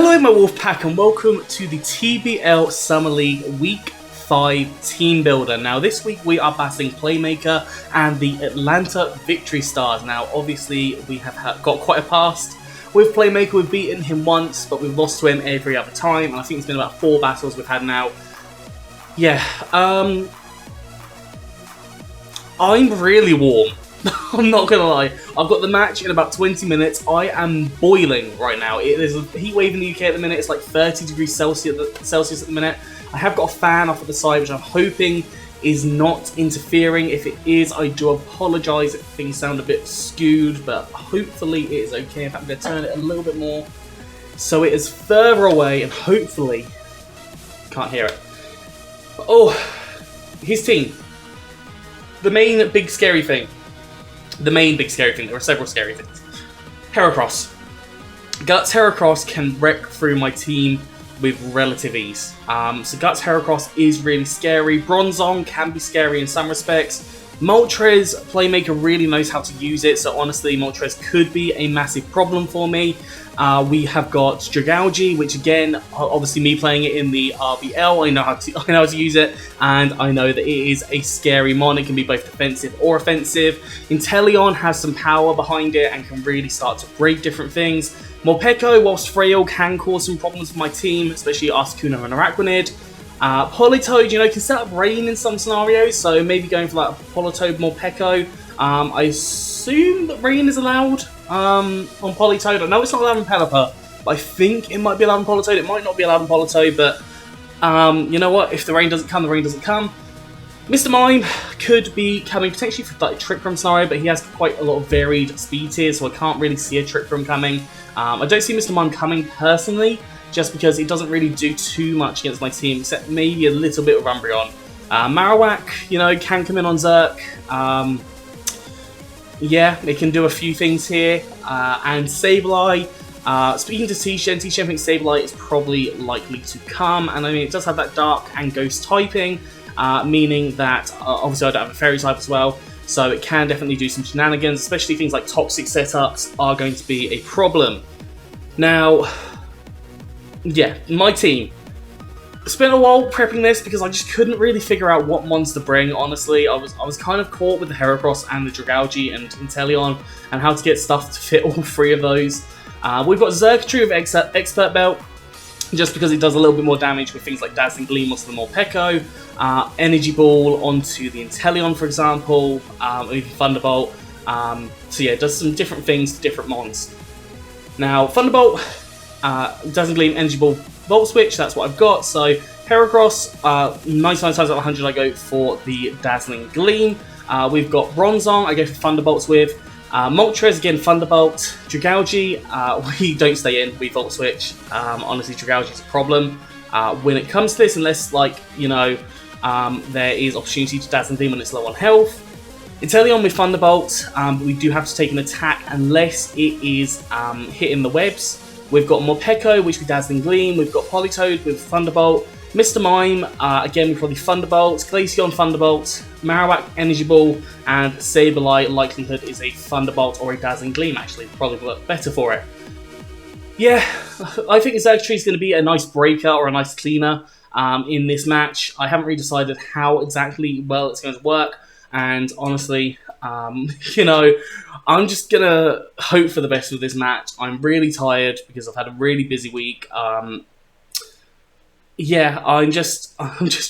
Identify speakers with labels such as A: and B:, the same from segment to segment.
A: Hello my Wolfpack and welcome to the TBL Summer League Week 5 Team Builder. Now this week we are Vsing Playmaker and the Atlanta Victory Stars. Now obviously we have got quite a past with Playmaker. We've beaten him once but we've lost to him every other time, and I think it's been about 4 battles we've had now. Yeah, I'm really warm. I'm not gonna lie. I've got the match in about 20 minutes. I am boiling right now. There's a heat wave in the UK at the minute. It's like 30 degrees Celsius at the minute. I have got a fan off at the side, which I'm hoping is not interfering. If it is, I do apologise if things sound a bit skewed, but hopefully it is okay. In fact, I'm going to turn it a little bit more so it is further away and hopefully can't hear it. Oh, his team. The main big scary thing. There are several scary things. Heracross. Guts Heracross can wreck through my team with relative ease. So Guts Heracross is really scary. Bronzong can be scary in some respects. Moltres Playmaker really knows how to use it, so honestly Moltres could be a massive problem for me. We have got Dragalge, which again, obviously me playing it in the RBL, I know how to use it, and I know that it is a scary mon. It can be both defensive or offensive. Inteleon has some power behind it and can really start to break different things. Morpeko, whilst frail, can cause some problems for my team, especially Ascuno and Aragonade. Politoed, you know, can set up rain in some scenarios, so maybe going for like a Politoed Morpeko. I assume that rain is allowed on Politoed. I know it's not allowed in Pelipper, but I think it might be allowed in Politoed. It might not be allowed in Politoed, but you know what? If the rain doesn't come, the rain doesn't come. Mr. Mime could be coming potentially for like a Trick Room scenario, but he has quite a lot of varied speed tiers, so I can't really see a Trick Room coming. I don't see Mr. Mime coming personally, just because it doesn't really do too much against my team, except maybe a little bit of Umbreon. Marowak, you know, can come in on Zerk. Yeah, it can do a few things here. And Sableye, speaking to T-Shen thinks Sableye is probably likely to come, and I mean, it does have that Dark and Ghost typing, meaning that, obviously I don't have a Fairy type as well, so it can definitely do some shenanigans, especially things like toxic setups are going to be a problem. Now, yeah, my team. Spent a while prepping this because I just couldn't really figure out what mons to bring, honestly. I was kind of caught with the Heracross and the Dragalge and Inteleon and how to get stuff to fit all 3 of those. We've got Xurkitree with Expert Belt, just because it does a little bit more damage with things like Dazzling Gleam onto the Morpeko, Energy Ball onto the Inteleon, for example, or even Thunderbolt. So yeah, it does some different things to different mons. Now, Thunderbolt, Dazzling Gleam, Energy Ball, Volt Switch, that's what I've got. So Heracross, 99 times out of 100 I go for the Dazzling Gleam. We've got Bronzong, I go for Thunderbolts with. Moltres, again Thunderbolt. Dragalge, we don't stay in, we Volt Switch. Honestly, Dragalge is a problem when it comes to this, unless, like, you know, there is opportunity to Dazzling Gleam when it's low on health. Inteleon with Thunderbolt, we do have to take an attack unless it is hitting the webs. We've got Morpeko, which with Dazzling Gleam. We've got Politoed with Thunderbolt. Mr. Mime, again, with probably Thunderbolts. Glaceon Thunderbolt. Marowak Energy Ball. And Sableye, likelihood is a Thunderbolt or a Dazzling Gleam, actually. Probably work better for it. Yeah, I think Xurkitree is going to be a nice breaker or a nice cleaner in this match. I haven't really decided how exactly well it's going to work. And honestly, you know, I'm just going to hope for the best with this match. I'm really tired because I've had a really busy week. Yeah, I'm just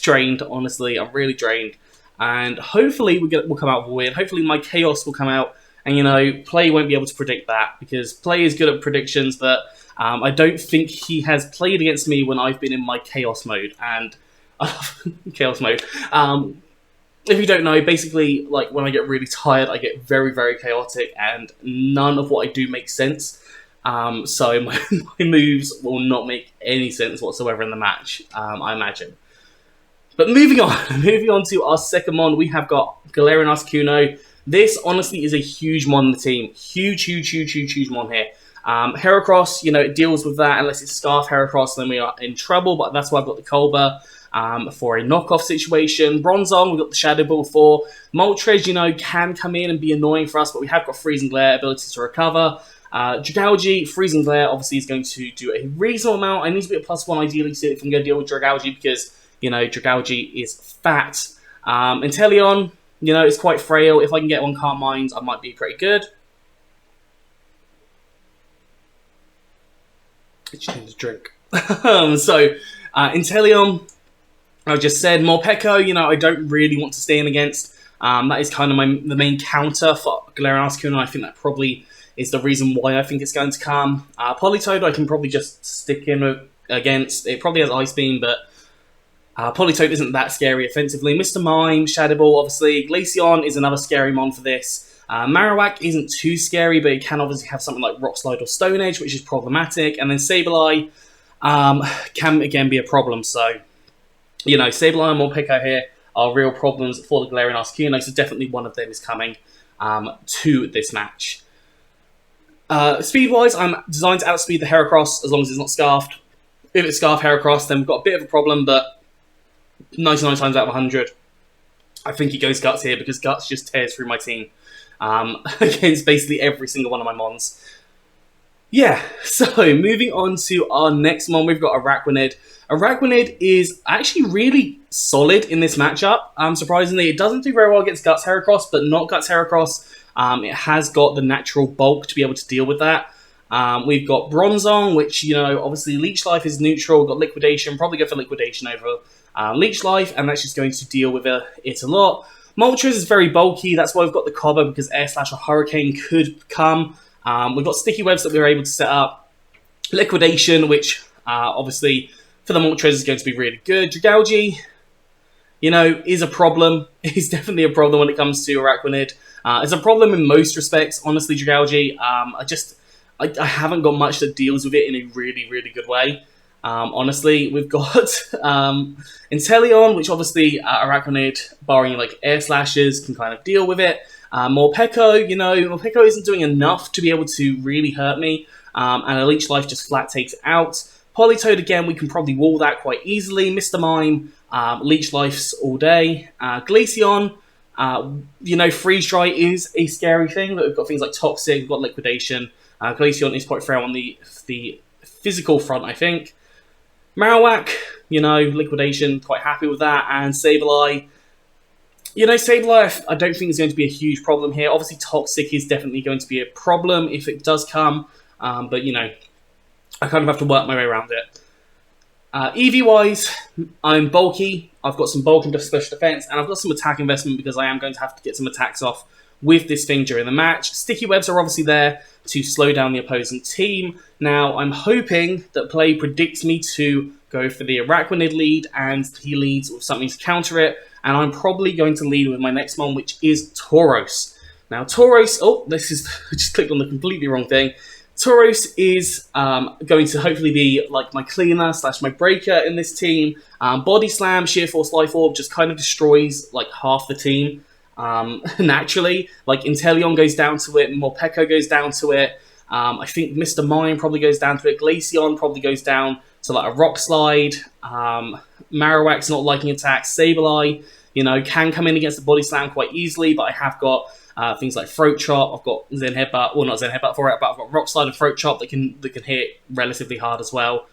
A: drained, honestly. I'm really drained. And hopefully we'll come out with a win. Hopefully my Chaos will come out. And, you know, Play won't be able to predict that, because Play is good at predictions, but I don't think he has played against me when I've been in my Chaos mode. And Chaos mode. If you don't know, basically, like, when I get really tired, I get very, very chaotic, and none of what I do makes sense. So my moves will not make any sense whatsoever in the match, I imagine. But moving on to our second mon, we have got Galerion Ascuno. This, honestly, is a huge mon in the team. Huge mon here. Heracross, you know, it deals with that. Unless it's Scarf Heracross, then we are in trouble, but that's why I've got the Colbur. For a knockoff situation. Bronzong, we've got the Shadow Ball for. Moltres, you know, can come in and be annoying for us, but we have got Freezing Glare, ability to recover. Dragalge, Freezing Glare, obviously is going to do a reasonable amount. I need to be a +1 ideally if I'm going to deal with Dragalge because, you know, Dragalge is fat. Inteleon, you know, it's quite frail. If I can get one Calm Mind, I might be pretty good. I just need a drink. Inteleon, I just said, Morpeko, you know, I don't really want to stay in against. That is kind of the main counter for Galerion Ascuno. I think that probably is the reason why I think it's going to come. Politoed, I can probably just stick in against. It probably has Ice Beam, but Politoed isn't that scary offensively. Mr. Mime, Shadow Ball, obviously. Glaceon is another scary mon for this. Marowak isn't too scary, but it can obviously have something like Rock Slide or Stone Edge, which is problematic. And then Sableye can, again, be a problem. So, you know, Sableye and Morpeko here are real problems for the Galerion Ascuno, so definitely one of them is coming to this match. Speed-wise, I'm designed to outspeed the Heracross as long as it's not Scarfed. If it's Scarfed Heracross, then we've got a bit of a problem, but 99 times out of 100, I think he goes Guts here because Guts just tears through my team against basically every single one of my mons. Yeah, so moving on to our next mon, we've got Aragonade. Aragonade is actually really solid in this matchup. Surprisingly, it doesn't do very well against Guts Heracross, but not Guts Heracross. It has got the natural bulk to be able to deal with that. We've got Bronzong, which, you know, obviously Leech Life is neutral. We've got Liquidation, probably go for Liquidation over Leech Life, and that's just going to deal with it a lot. Moltres is very bulky. That's why we've got the Cobber, because Air Slash or Hurricane could come. We've got Sticky Webs that we were able to set up. Liquidation, which obviously for the Moltres is going to be really good. Dragalge, you know, is a problem. It's definitely a problem when it comes to Aragonade. It's a problem in most respects, honestly, Dragalge. I haven't got much that deals with it in a really, really good way. Honestly, we've got Inteleon, which obviously Aragonade, barring like Air Slashes, can kind of deal with it. Morpeko, you know, Morpeko isn't doing enough to be able to really hurt me, and a Leech Life just flat takes it out. Politoed, again, we can probably wall that quite easily. Mr. Mime, Leech Lifes all day. Glaceon, you know, Freeze Dry is a scary thing. We've got things like Toxic, we've got Liquidation. Glaceon is quite frail on the physical front, I think. Marowak, you know, Liquidation, quite happy with that. And Sableye, you know, Sableye, I don't think is going to be a huge problem here. Obviously, Toxic is definitely going to be a problem if it does come. But, you know, I kind of have to work my way around it. EV-wise, I'm bulky. I've got some bulk and special defense, and I've got some attack investment because I am going to have to get some attacks off with this thing during the match. Sticky Webs are obviously there to slow down the opposing team. Now, I'm hoping that play predicts me to go for the Aragonade lead, and he leads with something to counter it, and I'm probably going to lead with my next one, which is Tauros. Now, Tauros, I just clicked on the completely wrong thing. Tauros is going to hopefully be like my cleaner / my breaker in this team. Body Slam, Sheer Force, Life Orb just kind of destroys like half the team naturally. Like Inteleon goes down to it, Morpeko goes down to it. I think Mr. Mime probably goes down to it. Glaceon probably goes down to like a Rock Slide. Marowak's not liking attacks. Sableye, you know, can come in against the Body Slam quite easily, but I have got things like Throat Chop. I've got Zen Headbutt, well not Zen Headbutt for it, but I've got Rock Slide and Throat Chop that can hit relatively hard as well.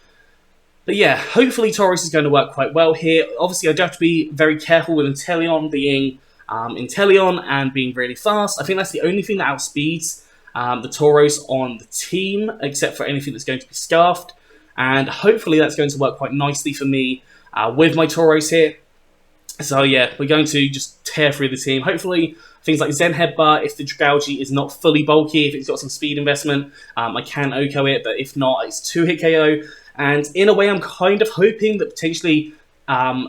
A: But yeah, hopefully Tauros is going to work quite well here. Obviously, I do have to be very careful with Inteleon being Inteleon and being really fast. I think that's the only thing that outspeeds the Tauros on the team, except for anything that's going to be Scarfed. And hopefully that's going to work quite nicely for me with my Tauros here. So yeah, we're going to just tear through the team. Hopefully things like Zen Headbutt, if the Dragalge is not fully bulky, if it's got some speed investment, I can OHKO it, but if not, it's 2-hit KO. And in a way, I'm kind of hoping that potentially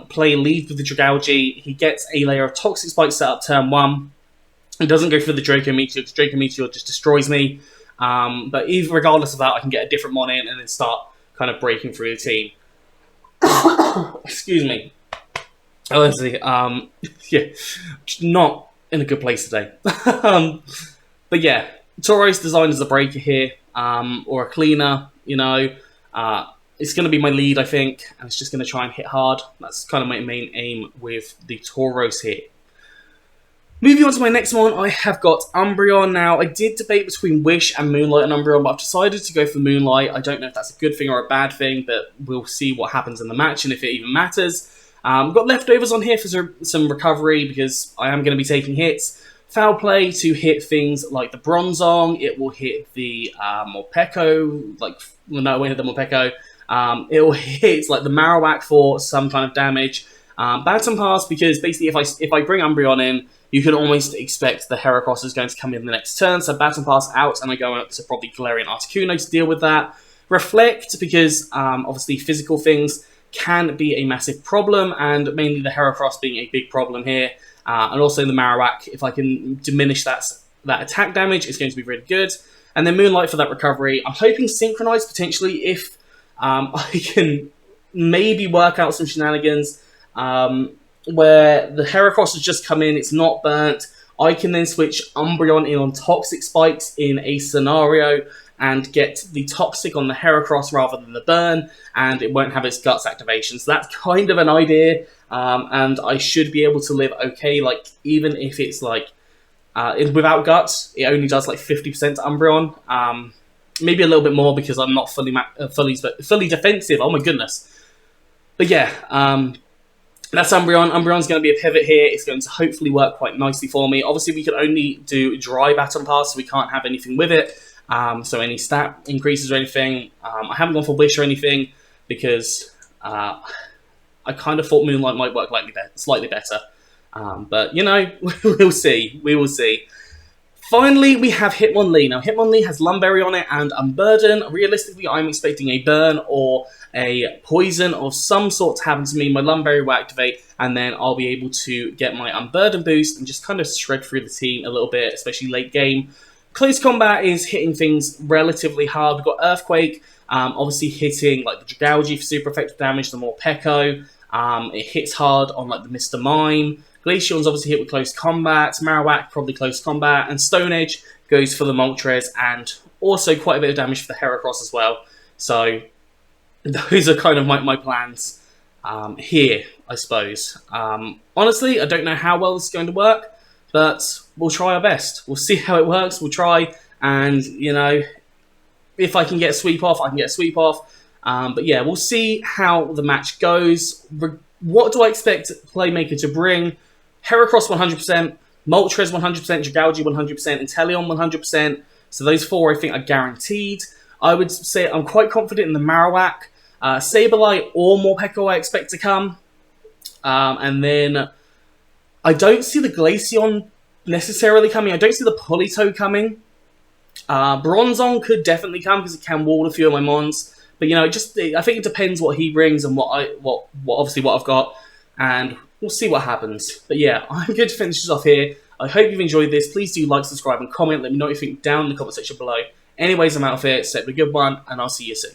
A: play lead with the Dragalge. He gets a layer of Toxic Spike set up turn 1. He doesn't go for the Draco Meteor, because Draco Meteor just destroys me. But even regardless of that, I can get a different mon in and then start kind of breaking through the team. Excuse me. Honestly, yeah, not in a good place today. But yeah, Tauros designed as a breaker here, or a cleaner, you know. It's going to be my lead, I think, and it's just going to try and hit hard. That's kind of my main aim with the Tauros here. Moving on to my next one, I have got Umbreon. Now, I did debate between Wish and Moonlight and Umbreon, but I've decided to go for Moonlight. I don't know if that's a good thing or a bad thing, but we'll see what happens in the match and if it even matters. I've got leftovers on here for some recovery because I am going to be taking hits. Foul Play to hit things like the Bronzong. It will hit the Morpeko, it won't hit the Morpeko. It will hit like the Marowak for some kind of damage. Baton Pass because basically if I bring Umbreon in, you can almost expect the Heracross is going to come in the next turn. So Baton Pass out, and I go up to probably Galerion Ascuno to deal with that. Reflect because obviously physical things can be a massive problem, and mainly the Heracross being a big problem here. And also the Marowak, if I can diminish that attack damage, it's going to be really good. And then Moonlight for that recovery. I'm hoping Synchronize potentially if I can maybe work out some shenanigans where the Heracross has just come in, it's not burnt. I can then switch Umbreon in on Toxic Spikes in a scenario and get the Toxic on the Heracross rather than the burn, and it won't have its Guts activation. So that's kind of an idea, and I should be able to live okay, like, even if it's, like, without Guts, it only does, like, 50% to Umbreon. Maybe a little bit more because I'm not fully defensive, oh my goodness. But yeah, that's Umbreon. Umbreon's going to be a pivot here. It's going to hopefully work quite nicely for me. Obviously, we can only do dry Baton Pass, so we can't have anything with it. So any stat increases or anything. I haven't gone for Wish or anything because I kind of thought Moonlight might work slightly better. But, you know, we'll see. We will see. Finally, we have Hitmonlee. Now, Hitmonlee has Lumberry on it and Unburden. Realistically, I'm expecting a burn or a poison of some sort to happen to me. My Lumberry will activate, and then I'll be able to get my Unburden boost and just kind of shred through the team a little bit, especially late game. Close combat is hitting things relatively hard. We've got Earthquake, obviously hitting like the Dragalge for super effective damage, the Morpeko. It hits hard on like the Mr. Mime. Glaceon's obviously hit with close combat. Marowak, probably close combat. And Stone Edge goes for the Moltres and also quite a bit of damage for the Heracross as well. So those are kind of my plans here, I suppose. Honestly, I don't know how well this is going to work, but we'll try our best. We'll see how it works. We'll try, and, you know, if I can get a sweep off, I can get a sweep off. But yeah, we'll see how the match goes. What do I expect Playmaker to bring? Heracross 100%, Moltres 100%, Dragalge 100%, Inteleon 100%. So those four I think are guaranteed. I would say I'm quite confident in the Marowak. Sableye or Morpeko I expect to come. And then I don't see the Glaceon necessarily coming. I don't see the Polito coming. Bronzong could definitely come because it can wall a few of my mons. But, you know, I think it depends what he brings and what I've got, and we'll see what happens. But yeah, I'm going to finish this off here. I hope you've enjoyed this. Please do like, subscribe, and comment. Let me know what you think down in the comment section below. Anyways, I'm out of here. So have a good one, and I'll see you soon.